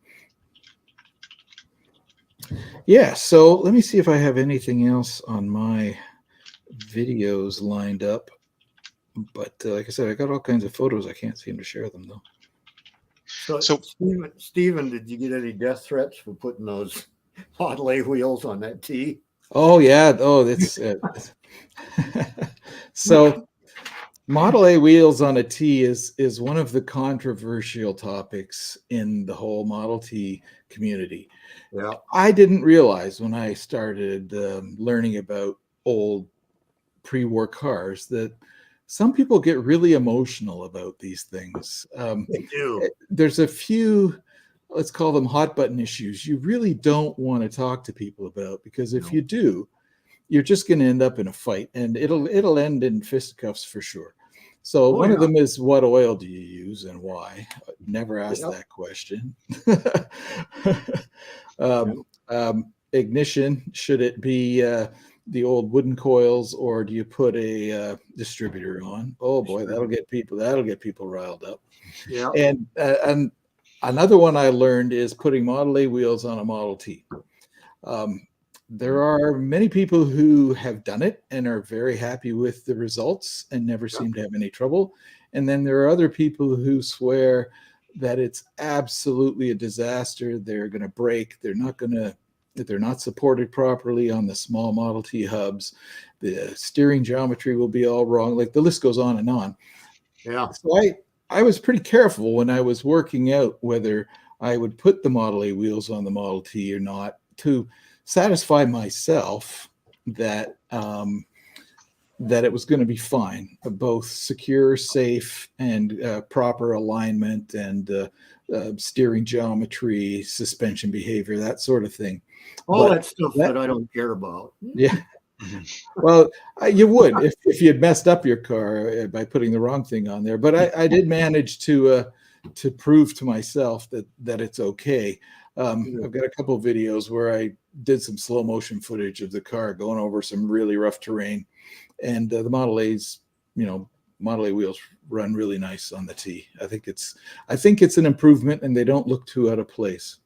Yeah, so let me see if I have anything else on my videos lined up. But like I said, I got all kinds of photos. I can't seem to share them, though. So Steven, did you get any death threats for putting those Model A wheels on that T? Oh, yeah. Oh, that's so Model A wheels on a T is one of the controversial topics in the whole Model T community. Yeah. I didn't realize when I started learning about old pre-war cars that some people get really emotional about these things. They do. There's a few, let's call them hot button issues, you really don't want to talk to people about, because if you do, you're just going to end up in a fight, and it'll end in fisticuffs for sure. So one of them is, what oil do you use and why? Never ask that question. Ignition, should it be the old wooden coils, or do you put a distributor on? Oh boy, that'll get people riled up. Yeah. And another one I learned is putting Model A wheels on a Model T. There are many people who have done it and are very happy with the results and never seem to have any trouble. And then there are other people who swear that it's absolutely a disaster. They're going to break. They're not supported properly on the small Model T hubs. The steering geometry will be all wrong. Like, the list goes on and on. Yeah. So I was pretty careful when I was working out whether I would put the Model A wheels on the Model T or not, to satisfy myself that that it was going to be fine, both secure, safe, and proper alignment, and steering geometry, suspension behavior, that sort of thing. All that stuff that I don't care about. Yeah. Well, you would if you had messed up your car by putting the wrong thing on there. But I did manage to prove to myself that it's okay. I've got a couple of videos where I did some slow motion footage of the car going over some really rough terrain, and the Model A's, Model A wheels run really nice on the T. I think it's an improvement, and they don't look too out of place.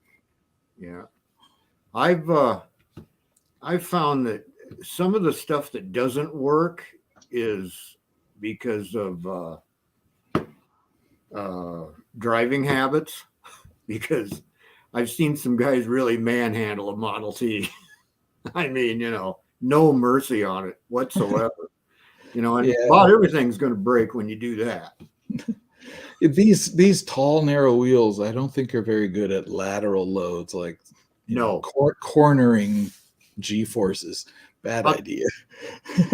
Yeah, I've found that some of the stuff that doesn't work is because of driving habits. Because I've seen some guys really manhandle a Model T. I mean, no mercy on it whatsoever. And about everything's going to break when you do that. These tall, narrow wheels, I don't think are very good at lateral loads, like cornering G-forces. Bad idea.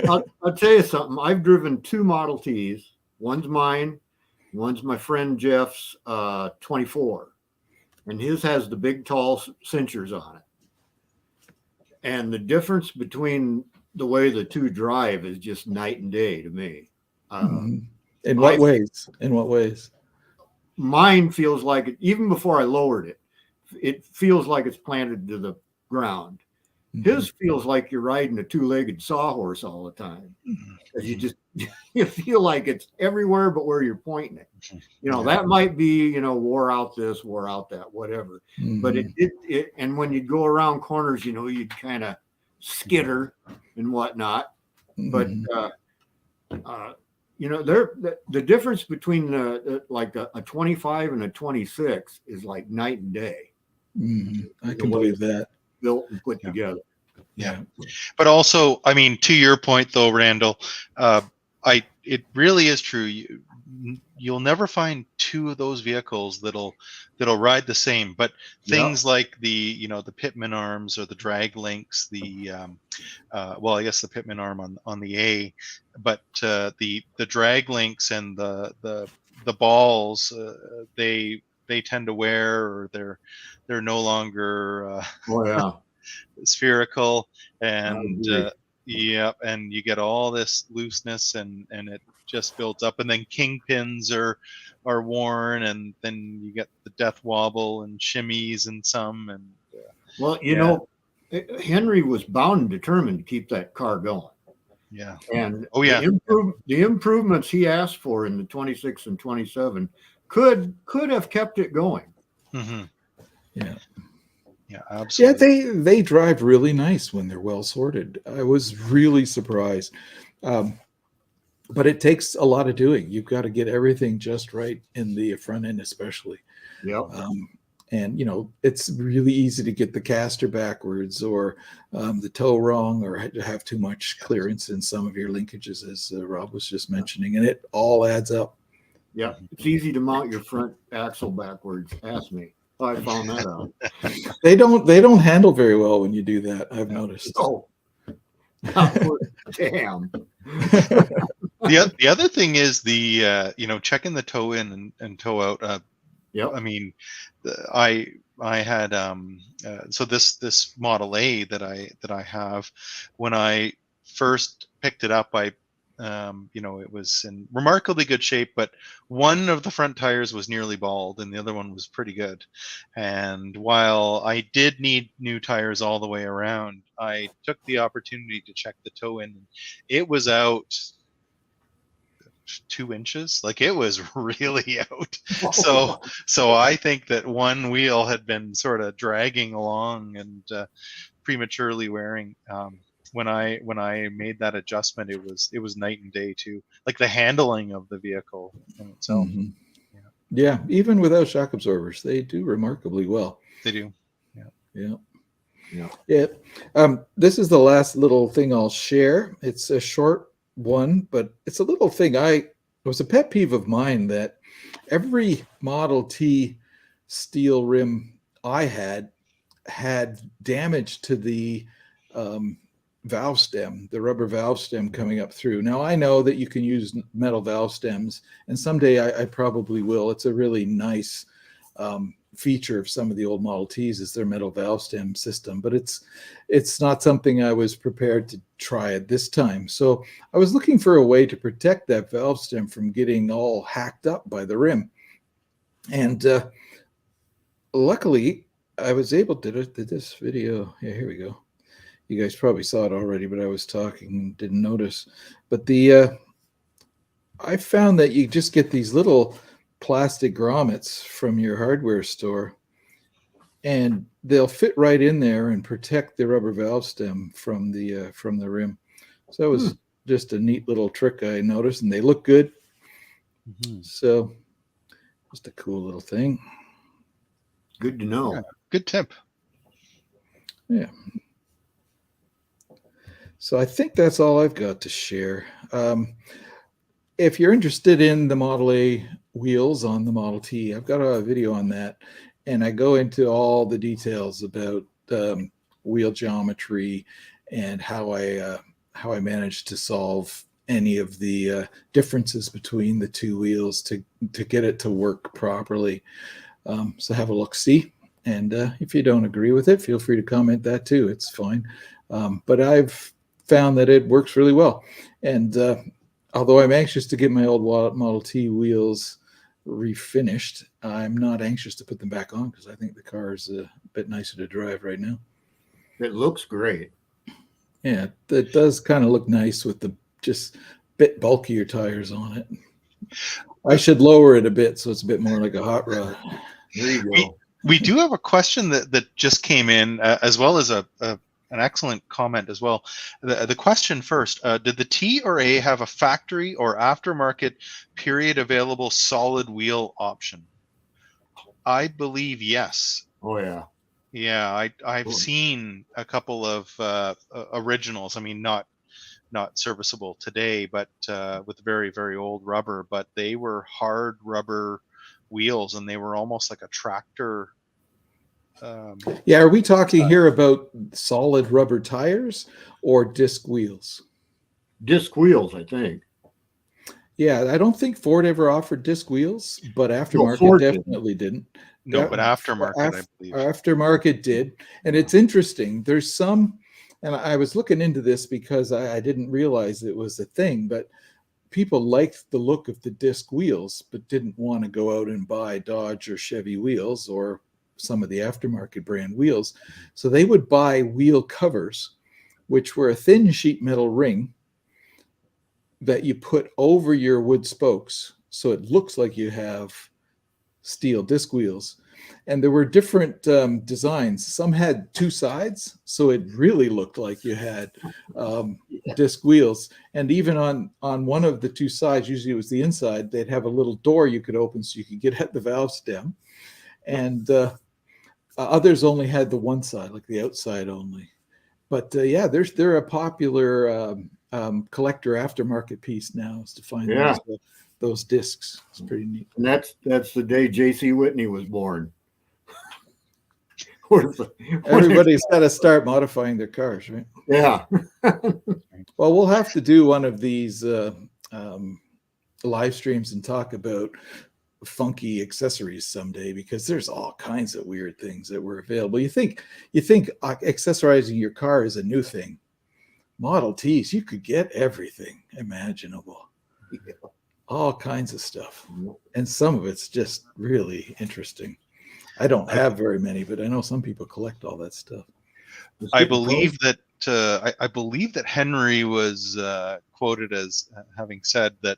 I'll tell you something. I've driven 2 Model Ts. One's mine. One's my friend Jeff's 24. And his has the big, tall cinchers on it. And the difference between the way the 2 drive is just night and day to me. In what ways? In what ways? Mine feels like it, even before I lowered it, it feels like it's planted to the ground. His feels like you're riding a 2-legged sawhorse all the time. You feel like it's everywhere but where you're pointing it. That might be, wore out this, wore out that, whatever. But it and when you go around corners, you'd kind of skitter and whatnot. But the difference between a 25 and a 26 is like night and day. I can believe that. Built and put together. Yeah. But also, I mean, to your point though, Randall, it really is true. You'll never find 2 of those vehicles that'll ride the same, but things like the pitman arms or the drag links, I guess the pitman arm on the A, but the drag links and the balls, they tend to wear, or they're no longer spherical, and and you get all this looseness, and it just builds up, and then kingpins are worn, and then you get the death wobble and shimmies and some, and Henry was bound and determined to keep that car going. Yeah. And the improvements he asked for in the 26 and 27 could have kept it going. Yeah, absolutely. Yeah, they drive really nice when they're well sorted. I was really surprised. But it takes a lot of doing. You've got to get everything just right in the front end, especially. And it's really easy to get the caster backwards, or the toe wrong, or have too much clearance in some of your linkages, as Rob was just mentioning, and it all adds up. Yeah, it's easy to mount your front axle backwards. Ask me. I found that out. They don't handle very well when you do that, I've noticed. Oh, damn. The other thing is the checking the toe in and toe out. I mean, I had so this Model A that I have, when I first picked it up, it was in remarkably good shape, but one of the front tires was nearly bald and the other one was pretty good. And while I did need new tires all the way around, I took the opportunity to check the toe in. It was out 2 inches. Like, it was really out. So I think that one wheel had been sort of dragging along and prematurely wearing. When I made that adjustment, it was night and day too. Like the handling of the vehicle in itself. Yeah, even without shock absorbers, they do remarkably well. They do. Yeah. This is the last little thing I'll share. It's a short one, but it's a little thing. It was a pet peeve of mine that every Model T steel rim I had damage to the valve stem, the rubber valve stem coming up through. Now, I know that you can use metal valve stems, and someday I probably will. It's a really nice feature of some of the old Model Ts is their metal valve stem system, but it's not something I was prepared to try at this time. So I was looking for a way to protect that valve stem from getting all hacked up by the rim. And luckily, I was able to did this video. Yeah, here we go. You guys probably saw it already, but I was talking and didn't notice. But I found that you just get these little plastic grommets from your hardware store, and they'll fit right in there and protect the rubber valve stem from the rim. So that was just a neat little trick I noticed, and they look good. So just a cool little thing. Good to know. Yeah, good tip. Yeah. So I think that's all I've got to share. If you're interested in the Model A wheels on the Model T, I've got a video on that, and I go into all the details about wheel geometry and how I managed to solve any of the differences between the two wheels to get it to work properly. So have a look-see, and if you don't agree with it, feel free to comment that too. It's fine. But I've found that it works really well. And although I'm anxious to get my old Model T wheels refinished, I'm not anxious to put them back on because I think the car is a bit nicer to drive right now. It looks great. Yeah, it does kind of look nice with the just bit bulkier tires on it. I should lower it a bit so it's a bit more like a hot rod. There you go. We do have a question that just came in, as well as an excellent comment as well. The question first, did the T or A have a factory or aftermarket period available solid wheel option? I believe yes. Oh, yeah. Yeah, I've seen a couple of originals. I mean, not serviceable today, but with very, very old rubber. But they were hard rubber wheels, and they were almost like a tractor. Yeah, are we talking here about solid rubber tires or disc wheels? Disc wheels, I think. Yeah, I don't think Ford ever offered disc wheels, but aftermarket Ford definitely didn't. No, but aftermarket, I believe. Aftermarket did. And it's interesting. There's some, and I was looking into this because I didn't realize it was a thing, but people liked the look of the disc wheels, but didn't want to go out and buy Dodge or Chevy wheels or some of the aftermarket brand wheels. So they would buy wheel covers, which were a thin sheet metal ring that you put over your wood spokes. So it looks like you have steel disc wheels. And there were different designs. Some had two sides, so it really looked like you had disc wheels. And even on one of the two sides, usually it was the inside, they'd have a little door you could open so you could get at the valve stem. And others only had the one side, like the outside only. But yeah, they're a popular collector aftermarket piece now, is to find those discs. It's pretty neat. And that's the day J.C. Whitney was born. Everybody's got to start modifying their cars, right? Yeah. Well, we'll have to do one of these live streams and talk about funky accessories someday, because there's all kinds of weird things that were available. You think accessorizing your car is a new thing. Model Ts, you could get everything imaginable. Yeah. All kinds of stuff. And some of it's just really interesting. I don't have very many, but I know some people collect all that stuff. I believe that Henry was quoted as having said that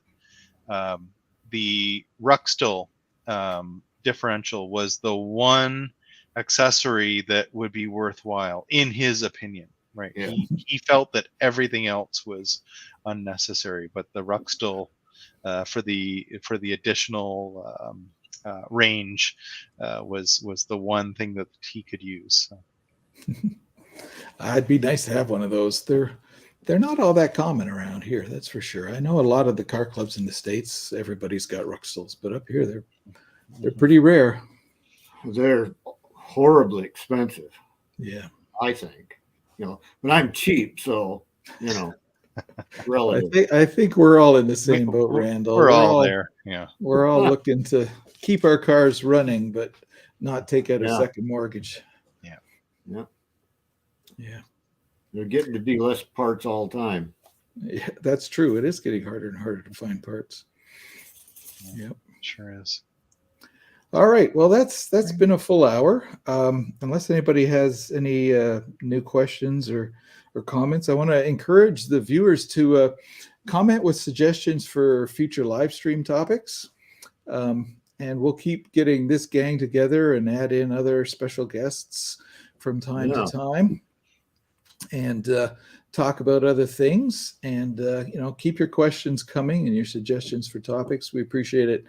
the Ruxtall differential was the one accessory that would be worthwhile, in his opinion. Right? Yeah. He felt that everything else was unnecessary, but the Ruxtall for the additional range was the one thing that he could use. So. It'd be nice to have one of those. They're not all that common around here, that's for sure. I know a lot of the car clubs in the States, everybody's got Ruxtalls, but up here they're pretty rare. They're horribly expensive. Yeah, I think. But I'm cheap, so relative. I think we're all in the same boat, Randall. We're all there. Yeah, we're all looking to keep our cars running, but not take out a second mortgage. Yeah. They're getting to be less parts all the time. Yeah, that's true. It is getting harder and harder to find parts. Yep, sure is. All right. Well, that's been a full hour. Unless anybody has any new questions or comments, I want to encourage the viewers to comment with suggestions for future live stream topics. And we'll keep getting this gang together and add in other special guests from time to time, and talk about other things. And keep your questions coming and your suggestions for topics. We appreciate it.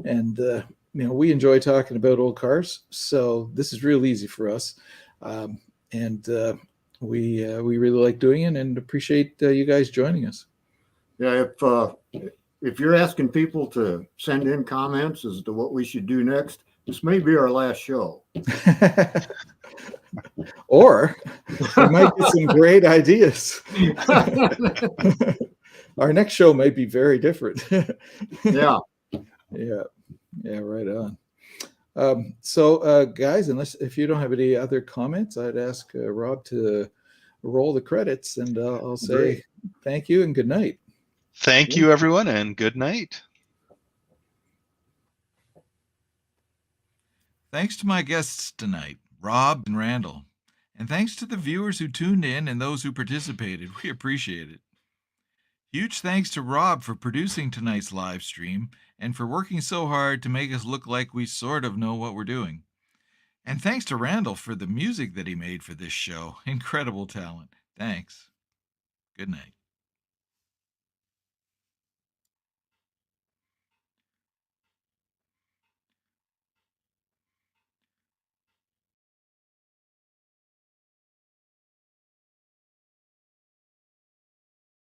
And we enjoy talking about old cars, so this is real easy for us. And we really like doing it and appreciate you guys joining us. Yeah, if you're asking people to send in comments as to what we should do next, this may be our last show. Or there might be some great ideas. Our next show might be very different. Yeah. Yeah, right on. So guys, if you don't have any other comments, I'd ask Rob to roll the credits, and I'll say thank you and good night. Thank you, everyone, and good night. Thanks to my guests tonight, Rob and Randall. And thanks to the viewers who tuned in and those who participated. We appreciate it. Huge thanks to Rob for producing tonight's live stream and for working so hard to make us look like we sort of know what we're doing. And thanks to Randall for the music that he made for this show. Incredible talent. Thanks. Good night.